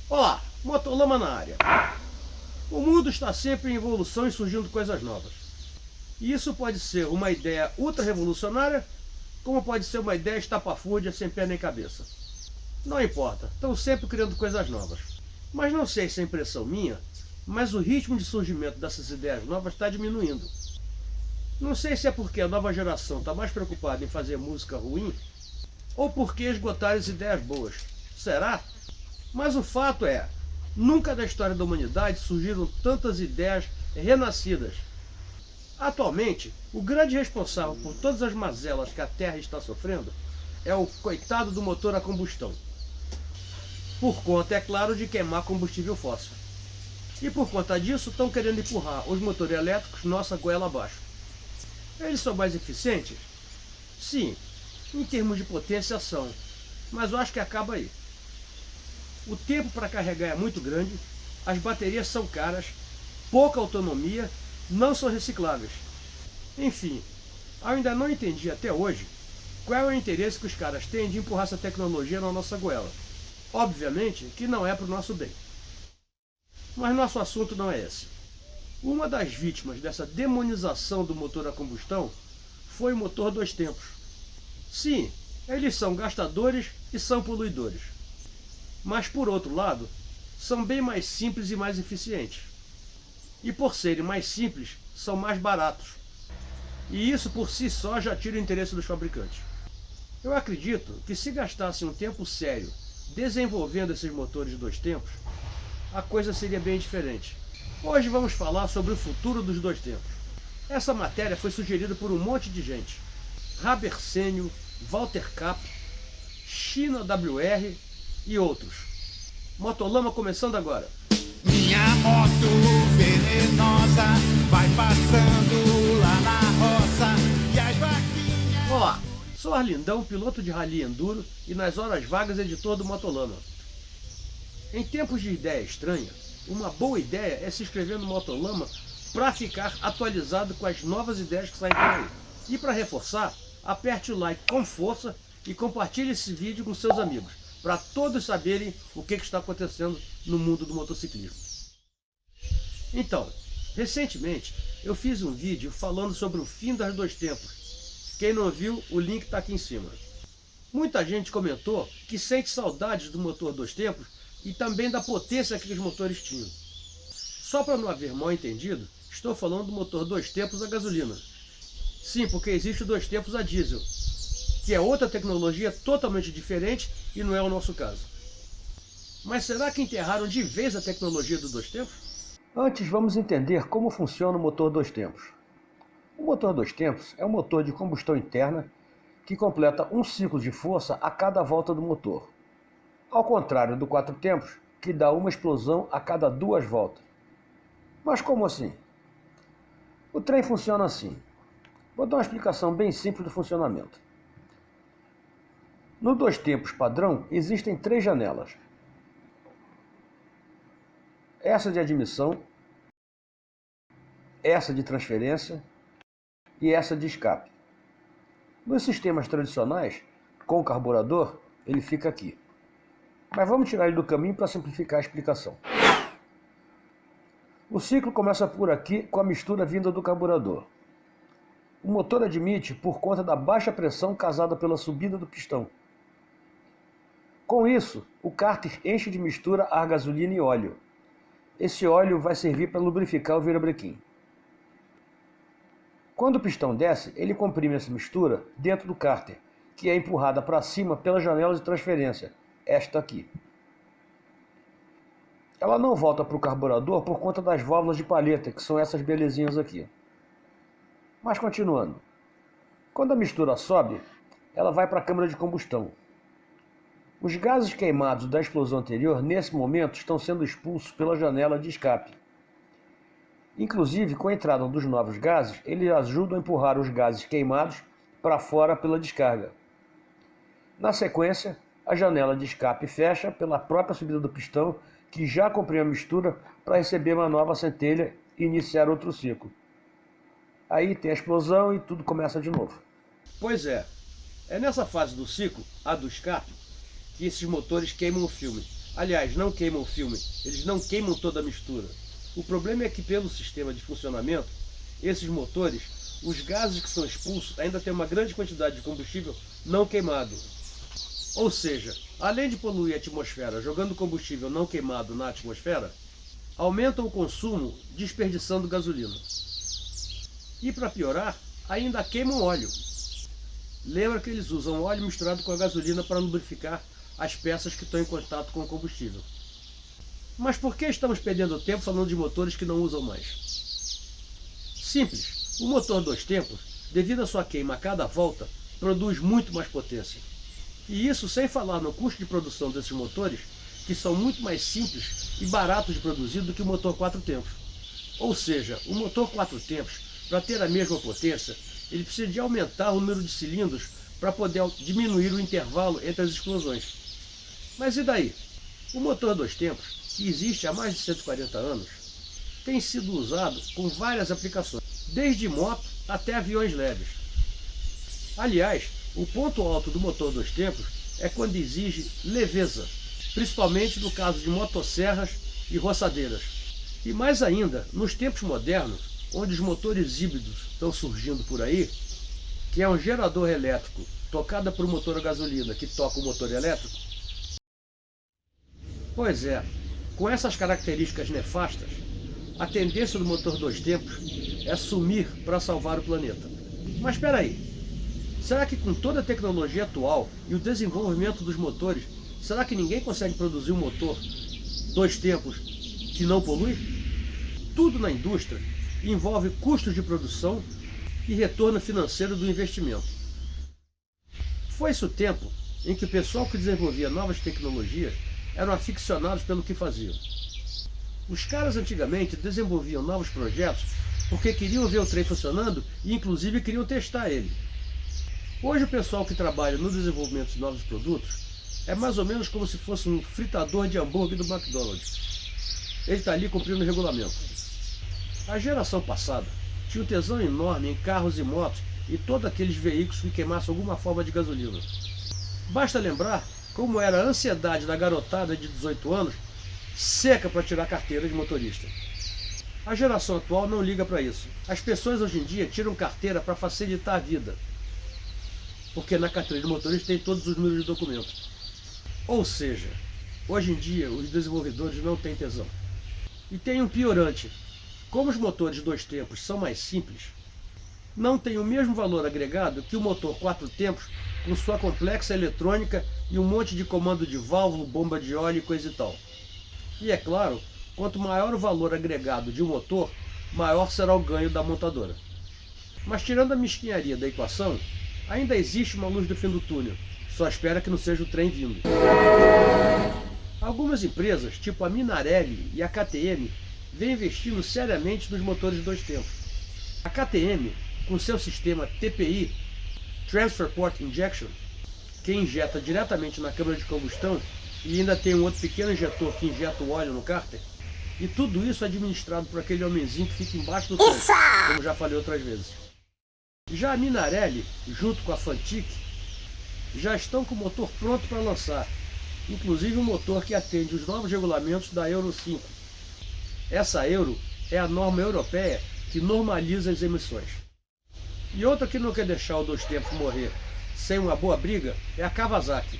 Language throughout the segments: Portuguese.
Olá, Motolama na área. O mundo está sempre em evolução e surgindo coisas novas. E isso pode ser uma ideia ultra revolucionária, como pode ser uma ideia estapafúrdia sem pé nem cabeça. Não importa, estão sempre criando coisas novas. Mas não sei se é impressão minha, mas o ritmo de surgimento dessas ideias novas está diminuindo. Não sei se é porque a nova geração está mais preocupada em fazer música ruim, ou porque esgotaram as ideias boas. Será? Mas o fato é, nunca na história da humanidade surgiram tantas ideias renascidas. Atualmente, o grande responsável por todas as mazelas que a Terra está sofrendo é o coitado do motor a combustão. Por conta, é claro, de queimar combustível fóssil. E por conta disso, estão querendo empurrar os motores elétricos nossa goela abaixo. Eles são mais eficientes? Sim, em termos de potência são, mas eu acho que acaba aí. O tempo para carregar é muito grande, as baterias são caras, pouca autonomia, não são recicláveis. Enfim, eu ainda não entendi até hoje qual é o interesse que os caras têm de empurrar essa tecnologia na nossa goela. Obviamente que não é para o nosso bem. Mas nosso assunto não é esse. Uma das vítimas dessa demonização do motor a combustão foi o motor dois tempos. Sim, eles são gastadores e são poluidores. Mas por outro lado, são bem mais simples e mais eficientes. E por serem mais simples, são mais baratos. E isso por si só já tira o interesse dos fabricantes. Eu acredito que se gastassem um tempo sério desenvolvendo esses motores de dois tempos, a coisa seria bem diferente. Hoje vamos falar sobre o futuro dos dois tempos. Essa matéria foi sugerida por um monte de gente. Haber Sênio, Walter Kapp, China WR e outros. Motolama começando agora. Minha moto venenosa vai passando lá na roça e as vaquinhas... Olá, sou Arlindão, piloto de rally enduro e nas horas vagas editor do Motolama. Em tempos de ideia estranha, uma boa ideia é se inscrever no Motolama para ficar atualizado com as novas ideias que saem por aí. E para reforçar, aperte o like com força e compartilhe esse vídeo com seus amigos, para todos saberem o que está acontecendo no mundo do motociclismo. Então, recentemente eu fiz um vídeo falando sobre o fim das dois tempos. Quem não viu, o link está aqui em cima. Muita gente comentou que sente saudades do motor dois tempos e também da potência que os motores tinham. Só para não haver mal entendido, estou falando do motor dois tempos a gasolina. Sim, porque existe o dois tempos a diesel, que é outra tecnologia totalmente diferente e não é o nosso caso. Mas será que enterraram de vez a tecnologia do dois tempos? Antes vamos entender como funciona o motor dois tempos. O motor dois tempos é um motor de combustão interna que completa um ciclo de força a cada volta do motor, ao contrário do quatro tempos, que dá uma explosão a cada duas voltas. Mas como assim? O trem funciona assim. Vou dar uma explicação bem simples do funcionamento. No dois tempos padrão, existem três janelas. Essa de admissão, essa de transferência e essa de escape. Nos sistemas tradicionais, com carburador, ele fica aqui. Mas vamos tirar ele do caminho para simplificar a explicação. O ciclo começa por aqui com a mistura vinda do carburador. O motor admite por conta da baixa pressão causada pela subida do pistão. Com isso, o cárter enche de mistura ar gasolina e óleo. Esse óleo vai servir para lubrificar o virabrequim. Quando o pistão desce, ele comprime essa mistura dentro do cárter, que é empurrada para cima pela janela de transferência, esta aqui. Ela não volta para o carburador por conta das válvulas de palheta, que são essas belezinhas aqui. Mas continuando. Quando a mistura sobe, ela vai para a câmara de combustão. Os gases queimados da explosão anterior, nesse momento, estão sendo expulsos pela janela de escape. Inclusive, com a entrada dos novos gases, eles ajudam a empurrar os gases queimados para fora pela descarga. Na sequência, a janela de escape fecha pela própria subida do pistão, que já comprimiu a mistura para receber uma nova centelha e iniciar outro ciclo. Aí tem a explosão e tudo começa de novo. Pois é nessa fase do ciclo, a do escape, que esses motores queimam o filme. Aliás, não queimam o filme, eles não queimam toda a mistura. O problema é que pelo sistema de funcionamento, esses motores, os gases que são expulsos ainda têm uma grande quantidade de combustível não queimado. Ou seja, além de poluir a atmosfera jogando combustível não queimado na atmosfera, aumentam o consumo desperdiçando gasolina. E para piorar, ainda queimam óleo. Lembra que eles usam óleo misturado com a gasolina para lubrificar as peças que estão em contato com o combustível. Mas por que estamos perdendo tempo falando de motores que não usam mais? Simples. O motor 2 tempos, devido à sua queima a cada volta, produz muito mais potência. E isso sem falar no custo de produção desses motores, que são muito mais simples e baratos de produzir do que o motor 4 tempos. Ou seja, o motor 4 tempos, para ter a mesma potência, ele precisa de aumentar o número de cilindros para poder diminuir o intervalo entre as explosões. Mas e daí? O motor 2 tempos, que existe há mais de 140 anos, tem sido usado com várias aplicações, desde moto até aviões leves. Aliás, o ponto alto do motor 2 tempos é quando exige leveza, principalmente no caso de motosserras e roçadeiras. E mais ainda, nos tempos modernos, onde os motores híbridos estão surgindo por aí, que é um gerador elétrico tocado por um motor a gasolina que toca o motor elétrico. Pois é, com essas características nefastas, a tendência do motor 2 tempos é sumir para salvar o planeta. Mas espera aí, será que com toda a tecnologia atual e o desenvolvimento dos motores, será que ninguém consegue produzir um motor 2 tempos que não polui? Tudo na indústria envolve custos de produção e retorno financeiro do investimento. Foi-se o tempo em que o pessoal que desenvolvia novas tecnologias eram aficionados pelo que faziam. Os caras antigamente desenvolviam novos projetos porque queriam ver o trem funcionando e inclusive queriam testar ele. Hoje o pessoal que trabalha no desenvolvimento de novos produtos é mais ou menos como se fosse um fritador de hambúrguer do McDonald's. Ele está ali cumprindo o regulamento. A geração passada tinha um tesão enorme em carros e motos e todos aqueles veículos que queimassem alguma forma de gasolina. Basta lembrar como era a ansiedade da garotada de 18 anos seca para tirar carteira de motorista. A geração atual não liga para isso. As pessoas hoje em dia tiram carteira para facilitar a vida, porque na carteira de motorista tem todos os números de documentos. Ou seja, hoje em dia os desenvolvedores não têm tesão. E tem um piorante. Como os motores 2 tempos são mais simples, não tem o mesmo valor agregado que o motor 4 tempos com sua complexa eletrônica e um monte de comando de válvula, bomba de óleo e coisa e tal. E é claro, quanto maior o valor agregado de um motor, maior será o ganho da montadora. Mas tirando a mesquinharia da equação, ainda existe uma luz do fim do túnel, só espera que não seja o trem vindo. Algumas empresas, tipo a Minarelli e a KTM, vêm investindo seriamente nos motores 2 tempos. A KTM, com seu sistema TPI, Transfer Port Injection, que injeta diretamente na câmara de combustão e ainda tem um outro pequeno injetor que injeta o óleo no cárter, e tudo isso administrado por aquele homenzinho que fica embaixo do tanque, como já falei outras vezes. Já a Minarelli, junto com a Fantic, já estão com o motor pronto para lançar, inclusive um motor que atende os novos regulamentos da Euro 5. Essa Euro é a norma europeia que normaliza as emissões. E outra que não quer deixar o 2 tempos morrer sem uma boa briga é a Kawasaki.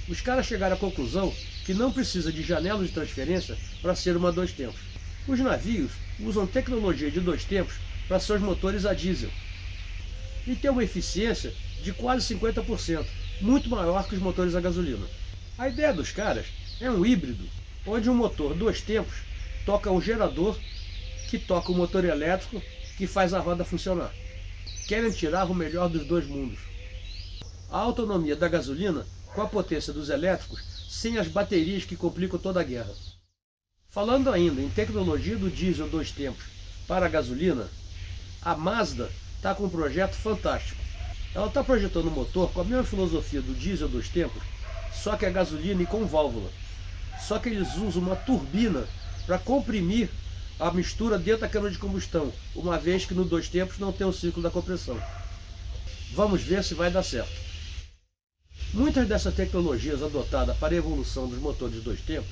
Os caras chegaram à conclusão que não precisa de janela de transferência para ser uma 2 tempos. Os navios usam tecnologia de 2 tempos para seus motores a diesel e tem uma eficiência de quase 50%, muito maior que os motores a gasolina. A ideia dos caras é um híbrido, onde um motor 2 tempos toca um gerador que toca o motor elétrico que faz a roda funcionar. Querem tirar o melhor dos dois mundos. A autonomia da gasolina com a potência dos elétricos, sem as baterias que complicam toda a guerra. Falando ainda em tecnologia do diesel 2 tempos para a gasolina, a Mazda está com um projeto fantástico. Ela está projetando um motor com a mesma filosofia do diesel 2 tempos, só que a gasolina e com válvula. Só que eles usam uma turbina para comprimir a mistura dentro da câmara de combustão, uma vez que no 2 tempos não tem o ciclo da compressão. Vamos ver se vai dar certo. Muitas dessas tecnologias adotadas para a evolução dos motores de dois tempos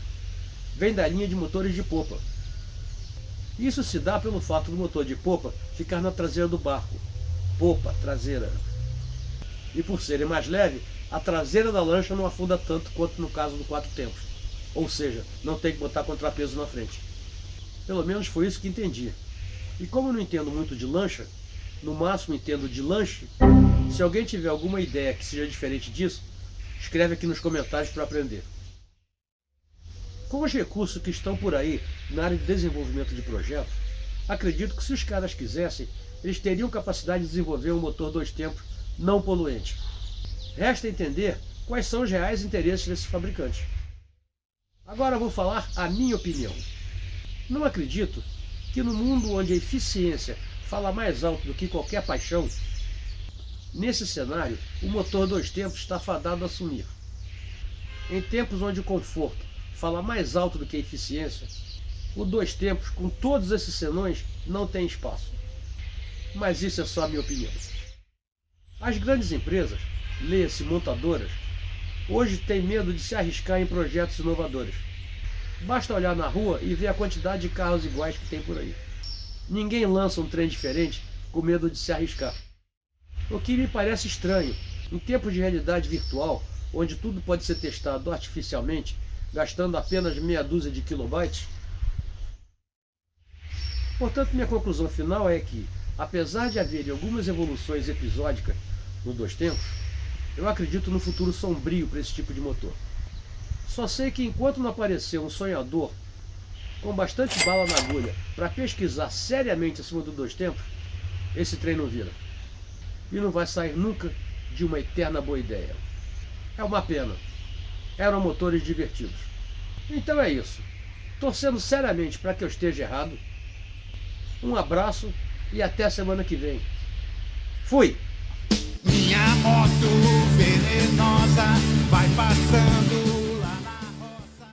vêm da linha de motores de popa. Isso se dá pelo fato do motor de popa ficar na traseira do barco, popa, traseira. E por serem mais leves, a traseira da lancha não afunda tanto quanto no caso do quatro tempos. Ou seja, não tem que botar contrapeso na frente. Pelo menos foi isso que entendi. E como eu não entendo muito de lancha, no máximo entendo de lanche, se alguém tiver alguma ideia que seja diferente disso, escreve aqui nos comentários para aprender. Com os recursos que estão por aí na área de desenvolvimento de projetos, acredito que se os caras quisessem, eles teriam capacidade de desenvolver um motor dois tempos não poluente. Resta entender quais são os reais interesses desses fabricantes. Agora eu vou falar a minha opinião. Não acredito que no mundo onde a eficiência fala mais alto do que qualquer paixão, nesse cenário o motor dois tempos está fadado a sumir. Em tempos onde o conforto fala mais alto do que a eficiência, o dois tempos com todos esses senões não tem espaço. Mas isso é só a minha opinião. As grandes empresas, leia-se montadoras, hoje têm medo de se arriscar em projetos inovadores. Basta olhar na rua e ver a quantidade de carros iguais que tem por aí. Ninguém lança um trem diferente com medo de se arriscar. O que me parece estranho, em tempos de realidade virtual, onde tudo pode ser testado artificialmente, gastando apenas meia dúzia de kilobytes. Portanto, minha conclusão final é que, apesar de haver algumas evoluções episódicas no dois tempos, eu acredito no futuro sombrio para esse tipo de motor. Só sei que enquanto não aparecer um sonhador com bastante bala na agulha para pesquisar seriamente acima do dois tempos, esse trem não vira. E não vai sair nunca de uma eterna boa ideia. É uma pena. Eram motores divertidos. Então é isso. Torcendo seriamente para que eu esteja errado. Um abraço e até a semana que vem. Fui! Minha moto